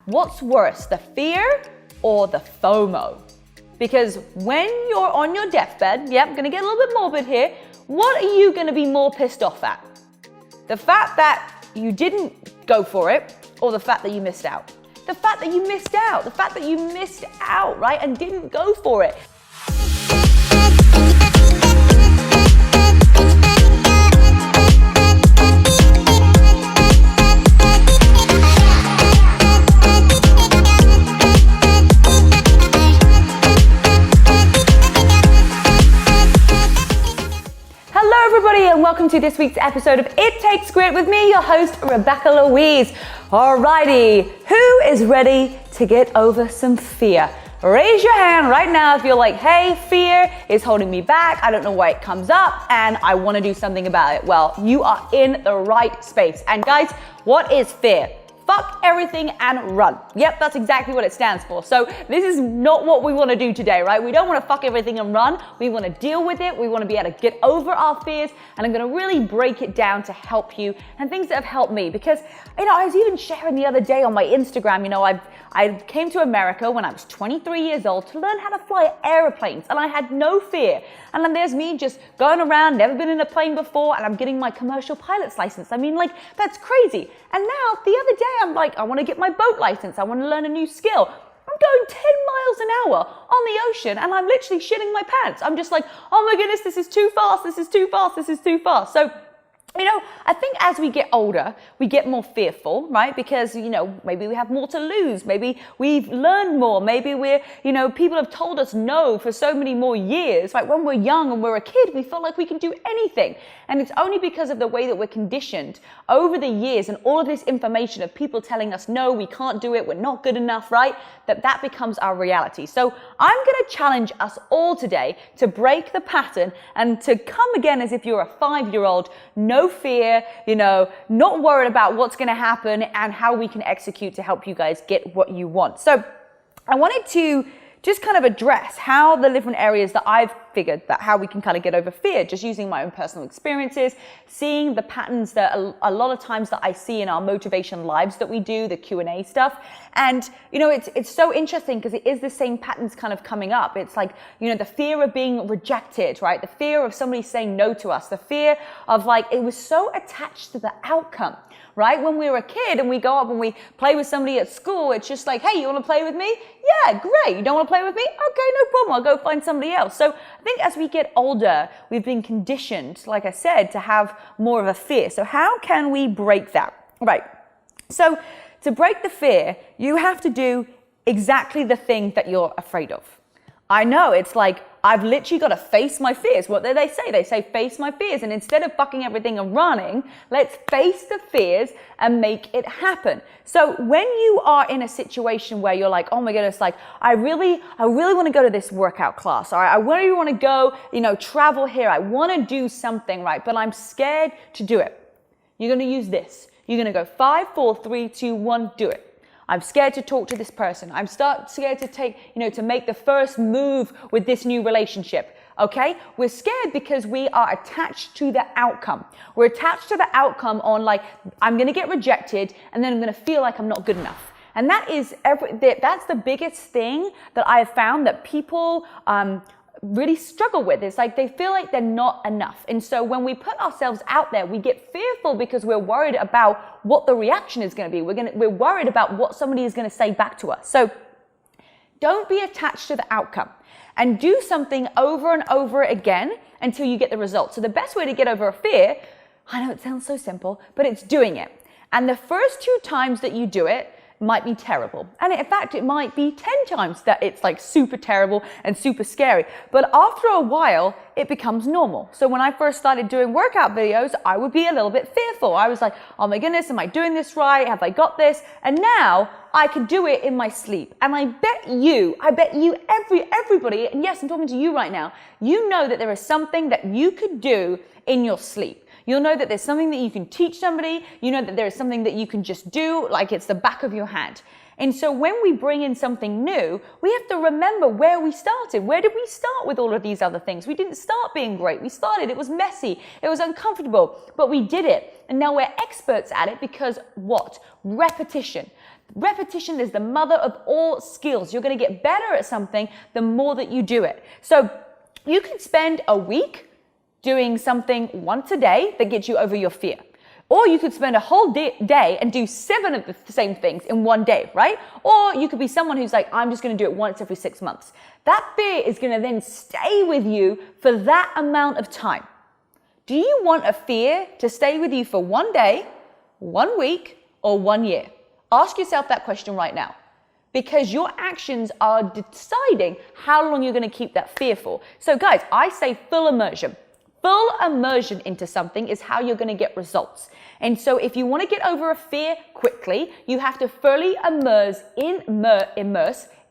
what's worse, the fear or the FOMO? Because when you're on your deathbed, I'm gonna get a little bit morbid here, what are you gonna be more pissed off at? The fact that you didn't go for it, or the fact that you missed out? The fact that you missed out, the fact that you missed out, right, and didn't go for it. And welcome to this week's episode of It Takes Grit with me, your host, Rebecca-Louise. Alrighty, who is ready to get over some fear? Raise your hand right now if you're like, hey, fear is holding me back. I don't know why it comes up and I want to do something about it. Well, you are in the right space. And guys, what is fear? Fuck everything and run. Yep, that's exactly what it stands for. So this is not what we want to do today, right? We don't want to fuck everything and run. We want to deal with it. We want to be able to get over our fears. And I'm going to really break it down to help you and things that have helped me. Because, I was even sharing the other day on my Instagram, I came to America when I was 23 years old to learn how to fly airplanes, and I had no fear. And then there's me just going around, never been in a plane before, and I'm getting my commercial pilot's license. That's crazy. And now the other day I'm like, I want to get my boat license. I want to learn a new skill. I'm going 10 miles an hour on the ocean and I'm literally shitting my pants. I'm just like, oh my goodness, this is too fast. This is too fast. This is too fast. So, I think as we get older, we get more fearful, right? Because, maybe we have more to lose. Maybe we've learned more. Maybe people have told us no for so many more years. Like when we're young and we're a kid, we feel like we can do anything. And it's only because of the way that we're conditioned over the years and all of this information of people telling us, no, we can't do it. We're not good enough, right? That becomes our reality. So I'm going to challenge us all today to break the pattern and to come again as if you're a 5-year-old, no fear, not worried about what's going to happen and how we can execute to help you guys get what you want. So I wanted to just kind of address how the different areas that I've figured that how we can kind of get over fear, just using my own personal experiences, seeing the patterns that a lot of times that I see in our motivation lives that we do, the Q&A stuff. And, it's so interesting because it is the same patterns kind of coming up. It's like, the fear of being rejected, right? The fear of somebody saying no to us, the fear of it was so attached to the outcome. Right? When we were a kid and we go up and we play with somebody at school, it's just like, hey, you want to play with me? Yeah, great. You don't want to play with me? Okay, no problem. I'll go find somebody else. So I think as we get older, we've been conditioned, like I said, to have more of a fear. So how can we break that? Right. So to break the fear, you have to do exactly the thing that you're afraid of. I know, it's like, I've literally got to face my fears. What do they say? They say, face my fears. And instead of fucking everything and running, let's face the fears and make it happen. So when you are in a situation where you're like, oh my goodness, I really want to go to this workout class. All right. I really want to go, travel here. I want to do something, right? But I'm scared to do it. You're going to use this. You're going to go 5, 4, 3, 2, 1, do it. I'm scared to talk to this person. I'm scared to to make the first move with this new relationship. Okay? We're scared because we are attached to the outcome. We're attached to the outcome on I'm going to get rejected and then I'm going to feel like I'm not good enough. And that's the biggest thing that I have found that people really struggle with. It's like they feel like they're not enough. And so when we put ourselves out there, we get fearful because we're worried about what the reaction is going to be. We're worried about what somebody is going to say back to us. So don't be attached to the outcome and do something over and over again until you get the result. So the best way to get over a fear, I know it sounds so simple, but it's doing it. And the first 2 times that you do it, might be terrible. And in fact, it might be 10 times that it's super terrible and super scary. But after a while, it becomes normal. So when I first started doing workout videos, I would be a little bit fearful. I was like, oh my goodness, am I doing this right? Have I got this? And now I can do it in my sleep. And I bet you, everybody, and yes, I'm talking to you right now, you know that there is something that you could do in your sleep. You'll know that there's something that you can teach somebody. You know that there is something that you can just do, like it's the back of your hand. And so when we bring in something new, we have to remember where we started. Where did we start with all of these other things? We didn't start being great. We started, it was messy, it was uncomfortable, but we did it. And now we're experts at it because what? Repetition. Repetition is the mother of all skills. You're going to get better at something the more that you do it. So you can spend a week doing something once a day that gets you over your fear. Or you could spend a whole day and do 7 of the same things in one day, right? Or you could be someone who's like, I'm just going to do it once every 6 months. That fear is going to then stay with you for that amount of time. Do you want a fear to stay with you for 1 day, 1 week, or 1 year? Ask yourself that question right now. Because your actions are deciding how long you're going to keep that fear for. So guys, I say full immersion. Full immersion into something is how you're going to get results. And so if you want to get over a fear quickly, you have to fully immerse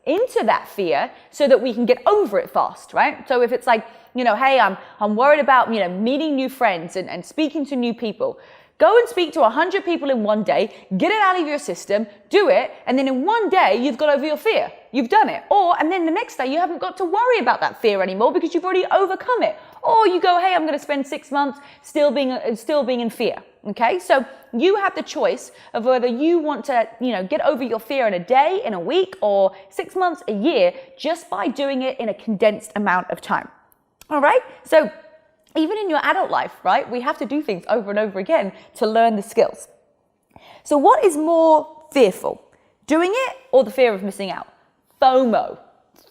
into that fear so that we can get over it fast, right? So if it's like, hey, I'm worried about, meeting new friends and speaking to new people. Go and speak to 100 people in 1 day, get it out of your system, do it, and then in 1 day, you've got over your fear. You've done it. And then the next day, you haven't got to worry about that fear anymore because you've already overcome it. Or you go, hey, I'm going to spend 6 months still being in fear. Okay? So you have the choice of whether you want to, get over your fear in a day, in a week, or 6 months, a year, just by doing it in a condensed amount of time. All right? So even in your adult life, right, we have to do things over and over again to learn the skills. So what is more fearful? Doing it or the fear of missing out? FOMO.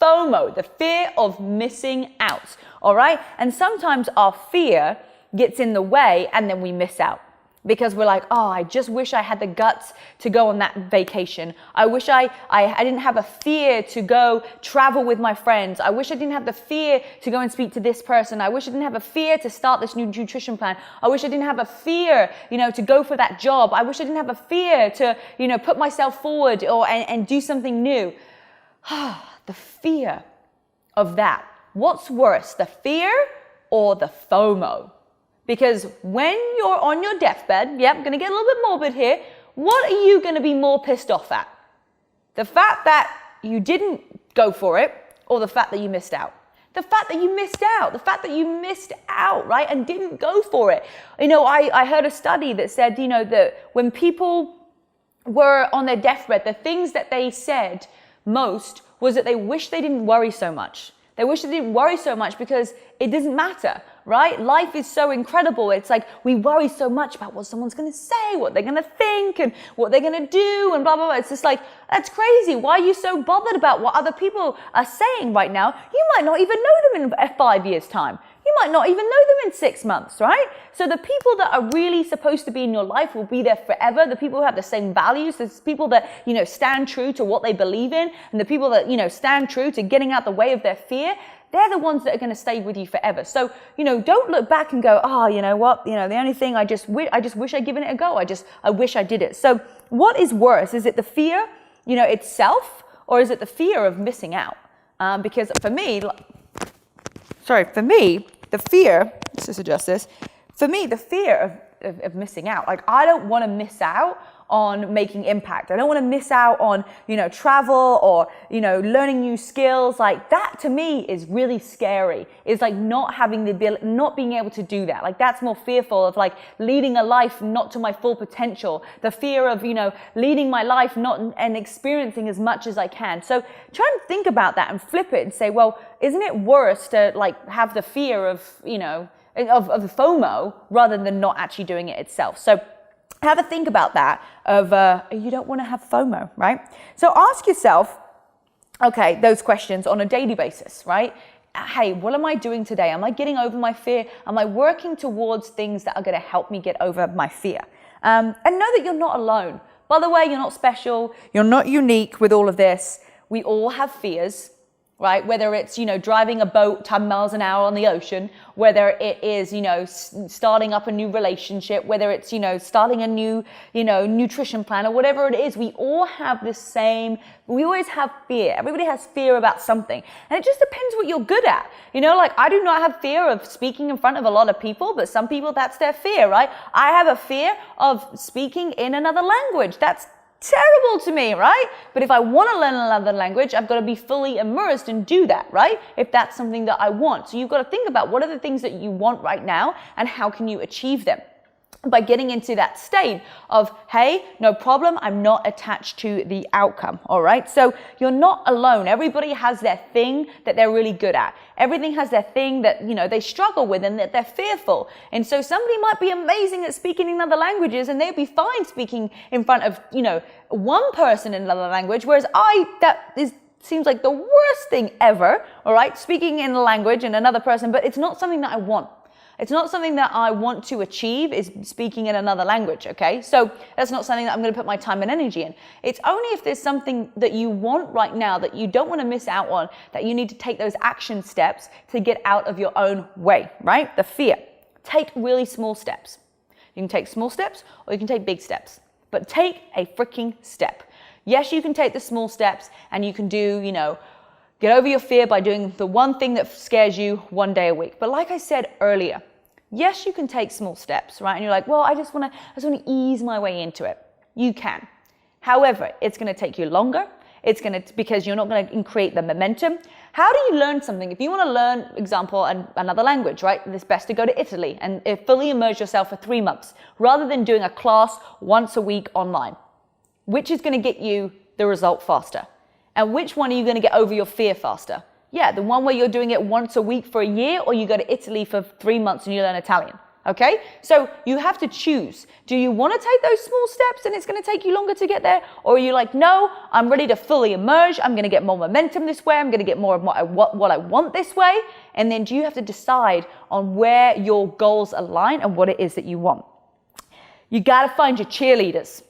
FOMO, the fear of missing out, all right? And sometimes our fear gets in the way and then we miss out. Because we're like, I just wish I had the guts to go on that vacation. I wish I didn't have a fear to go travel with my friends. I wish I didn't have the fear to go and speak to this person. I wish I didn't have a fear to start this new nutrition plan. I wish I didn't have a fear, to go for that job. I wish I didn't have a fear to, put myself forward and do something new. The fear of that. What's worse, the fear or the FOMO? Because when you're on your deathbed, I'm going to get a little bit morbid here, what are you going to be more pissed off at? The fact that you didn't go for it or the fact that you missed out? The fact that you missed out, right, and didn't go for it. I heard a study that said, that when people were on their deathbed, the things that they said most was that they wish they didn't worry so much. They wish they didn't worry so much because it doesn't matter, right? Life is so incredible. It's like we worry so much about what someone's going to say, what they're going to think, and what they're going to do, and blah, blah, blah. It's just like, that's crazy. Why are you so bothered about what other people are saying right now? You might not even know them in 5 years' time. You might not even know them in 6 months, right? So the people that are really supposed to be in your life will be there forever. The people who have the same values, the people that, stand true to what they believe in, and the people that, stand true to getting out the way of their fear, they're the ones that are going to stay with you forever. So, don't look back and go, you know what? The only thing I just wish I'd given it a go. I wish I did it. So what is worse? Is it the fear, itself, or is it the fear of missing out? Because for me, the fear, let's just adjust this. For me, the fear of missing out, like I don't want to miss out on making impact. I don't want to miss out on, travel or, learning new skills. Like that to me is really scary. It's like not having the ability, not being able to do that. Like that's more fearful of like leading a life not to my full potential. The fear of, leading my life and experiencing as much as I can. So try and think about that and flip it and say, well, isn't it worse to like have the fear of, of the FOMO rather than not actually doing it itself? So have a think about that of you don't want to have FOMO, right? So ask yourself, okay, those questions on a daily basis, right? Hey, what am I doing today? Am I getting over my fear? Am I working towards things that are going to help me get over my fear? And know that you're not alone. By the way, you're not special. You're not unique with all of this. We all have fears, right? Whether it's, driving a boat 10 miles an hour on the ocean, whether it is, starting up a new relationship, whether it's, starting a new, nutrition plan or whatever it is, we all have we always have fear. Everybody has fear about something. And it just depends what you're good at. Like I do not have fear of speaking in front of a lot of people, but some people, that's their fear, right? I have a fear of speaking in another language. That's terrible to me, right? But if I want to learn another language, I've got to be fully immersed and do that, right? If that's something that I want. So you've got to think about what are the things that you want right now and how can you achieve them. by getting into that state of, hey, no problem, I'm not attached to the outcome, all right? So you're not alone. Everybody has their thing that they're really good at. Everything has their thing that, they struggle with and that they're fearful. And so somebody might be amazing at speaking in other languages and they'd be fine speaking in front of, one person in another language, whereas seems like the worst thing ever, all right? Speaking in a language and another person, but it's not something that I want. It's not something that I want to achieve, is speaking in another language, okay? So that's not something that I'm going to put my time and energy in. It's only if there's something that you want right now that you don't want to miss out on, that you need to take those action steps to get out of your own way, right? The fear. Take really small steps. You can take small steps or you can take big steps, but take a freaking step. Yes, you can take the small steps and you can do, get over your fear by doing the one thing that scares you one day a week. But like I said earlier, yes, you can take small steps, right? And you're like, well, I just want to ease my way into it. You can. However, it's going to take you longer. Because you're not going to create the momentum. How do you learn something? If you want to learn, example, another language, right? It's best to go to Italy and fully immerse yourself for 3 months rather than doing a class once a week online. Which is going to get you the result faster? And which one are you going to get over your fear faster? Yeah, the one where you're doing it once a week for a year, or you go to Italy for 3 months and you learn Italian. Okay? So you have to choose. Do you want to take those small steps and it's going to take you longer to get there? Or are you like, no, I'm ready to fully immerse. I'm going to get more momentum this way. I'm going to get more of what I want this way. And then do you have to decide on where your goals align and what it is that you want? You got to find your cheerleaders.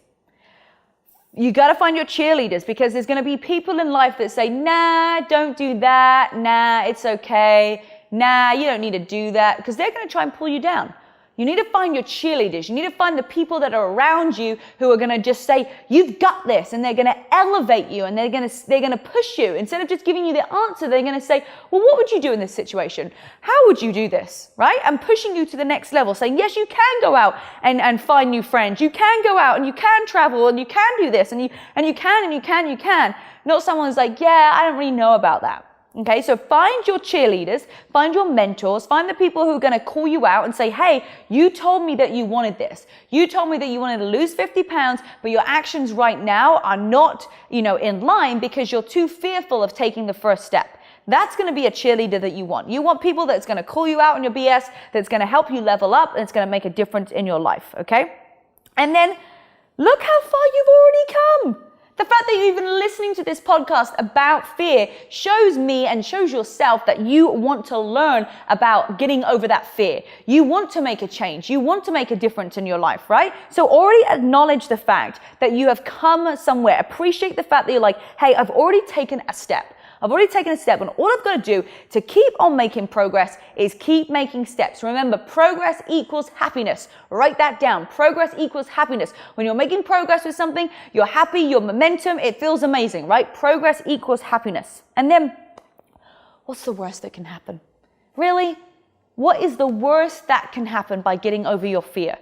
You got to find your cheerleaders, because there's going to be people in life that say, nah, don't do that. Nah, it's okay. Nah, you don't need to do that, because they're going to try and pull you down. You need to find your cheerleaders. You need to find the people that are around you who are going to just say, you've got this, and they're going to elevate you, and they're going to push you. Instead of just giving you the answer, they're going to say, well, what would you do in this situation? How would you do this, right? And pushing you to the next level, saying, yes, you can go out and find new friends. You can go out and you can travel and you can do this and you can. Not someone who's like, yeah, I don't really know about that. Okay, so find your cheerleaders, find your mentors, find the people who are going to call you out and say, hey, you told me that you wanted this. You told me that you wanted to lose 50 pounds, but your actions right now are not, in line because you're too fearful of taking the first step. That's going to be a cheerleader that you want. You want people that's going to call you out on your BS, that's going to help you level up, and it's going to make a difference in your life, okay? And then look how far you've already come. The fact that you're even listening to this podcast about fear shows me and shows yourself that you want to learn about getting over that fear. You want to make a change. You want to make a difference in your life, right? So already acknowledge the fact that you have come somewhere. Appreciate the fact that you're like, hey, I've already taken a step. I've already taken a step, and all I've got to do to keep on making progress is keep making steps. Remember, progress equals happiness. Write that down. Progress equals happiness. When you're making progress with something, you're happy, your momentum, it feels amazing, right? Progress equals happiness. And then, what's the worst that can happen? Really? What is the worst that can happen by getting over your fear?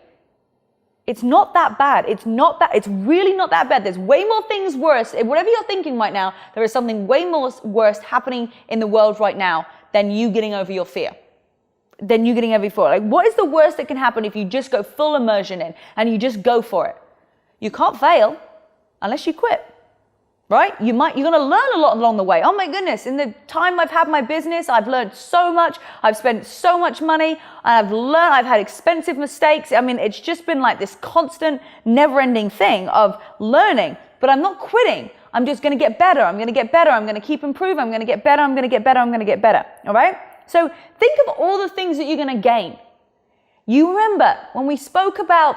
It's not that bad. It's really not that bad. There's way more things worse. Whatever you're thinking right now, there is something way more worse happening in the world right now than you getting over your fear. Like, what is the worst that can happen if you just go full immersion in and you just go for it? You can't fail unless you quit. Right? You're going to learn a lot along the way. Oh my goodness. In the time I've had my business, I've learned so much. I've spent so much money. I've had expensive mistakes. I mean, it's just been like this constant, never-ending thing of learning. But I'm not quitting. I'm just going to get better. I'm going to get better. I'm going to keep improving. I'm going to get better. I'm going to get better. I'm going to get better. All right? So think of all the things that you're going to gain. You remember when we spoke about,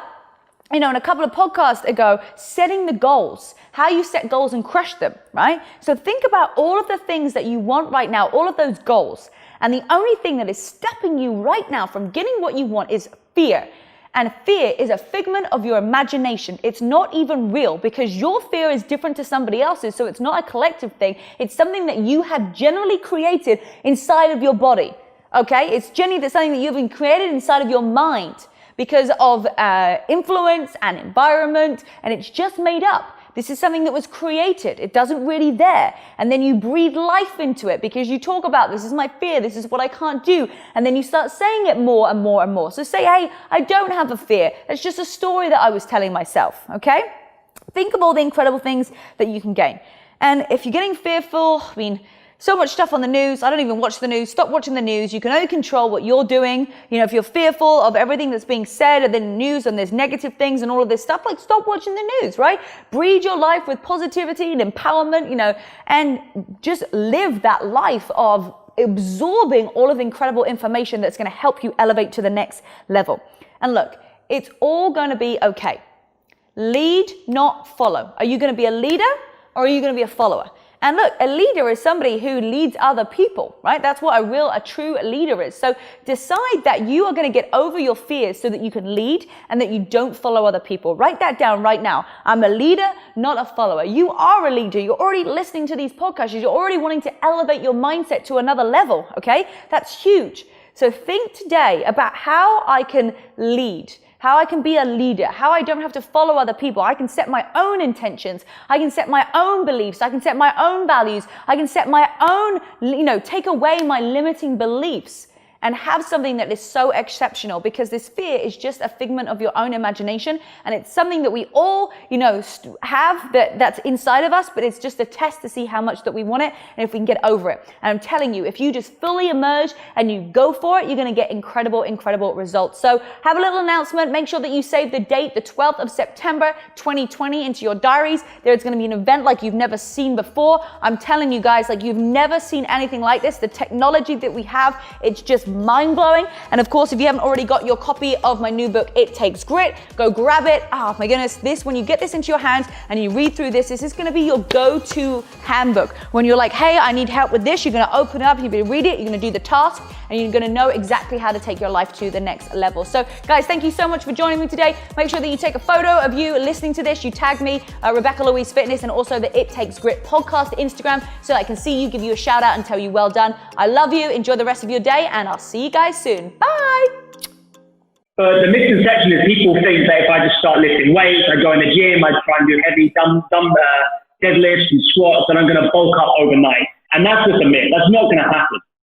in a couple of podcasts ago, setting the goals, how you set goals and crush them, right? So think about all of the things that you want right now, all of those goals. And the only thing that is stopping you right now from getting what you want is fear. And fear is a figment of your imagination. It's not even real, because your fear is different to somebody else's. So it's not a collective thing. It's something that you have generally created inside of your body. Okay? It's generally something that you've created inside of your mind, because of influence and environment, and it's just made up. This is something that was created. It doesn't really there. And then you breathe life into it because you talk about, this is my fear, this is what I can't do. And then you start saying it more and more and more. So say, hey, I don't have a fear. It's just a story that I was telling myself, okay? Think of all the incredible things that you can gain. And if you're getting fearful, I mean, so much stuff on the news. I don't even watch the news. Stop watching the news. You can only control what you're doing. You know, if you're fearful of everything that's being said in the news and there's negative things and all of this stuff, like stop watching the news, right? Breathe your life with positivity and empowerment, you know, and just live that life of absorbing all of the incredible information that's going to help you elevate to the next level. And look, it's all going to be okay. Lead, not follow. Are you going to be a leader or are you going to be a follower? And look, a leader is somebody who leads other people, right? That's what a true leader is. So decide that you are going to get over your fears so that you can lead and that you don't follow other people. Write that down right now. I'm a leader, not a follower. You are a leader. You're already listening to these podcasts. You're already wanting to elevate your mindset to another level, okay? That's huge. So think today about how I can lead, how I can be a leader, how I don't have to follow other people. I can set my own intentions. I can set my own beliefs. I can set my own values. I can set my own, take away my limiting beliefs and have something that is so exceptional, because this fear is just a figment of your own imagination, and it's something that we all, have that's inside of us, but it's just a test to see how much that we want it and if we can get over it. And I'm telling you, if you just fully emerge and you go for it, you're going to get incredible, incredible results. So have a little announcement. Make sure that you save the date, the 12th of September, 2020 into your diaries. There's going to be an event like you've never seen before. I'm telling you guys, like you've never seen anything like this. The technology that we have, it's just mind-blowing. And of course, if you haven't already got your copy of my new book, It Takes Grit, go grab it. Oh my goodness, when you get this into your hands and you read through this is going to be your go-to handbook. When you're like, hey, I need help with this, you're going to open it up, you're going to read it, you're going to do the task, and you're going to know exactly how to take your life to the next level. So guys, thank you so much for joining me today. Make sure that you take a photo of you listening to this. You tag me, Rebecca-Louise Fitness, and also the It Takes Grit podcast Instagram, so I can see you, give you a shout out and tell you well done. I love you. Enjoy the rest of your day, and I'll see you guys soon. Bye. The misconception is people think that if I just start lifting weights, I go in the gym, I try and do heavy deadlifts and squats, and I'm going to bulk up overnight. And that's just a myth. That's not going to happen.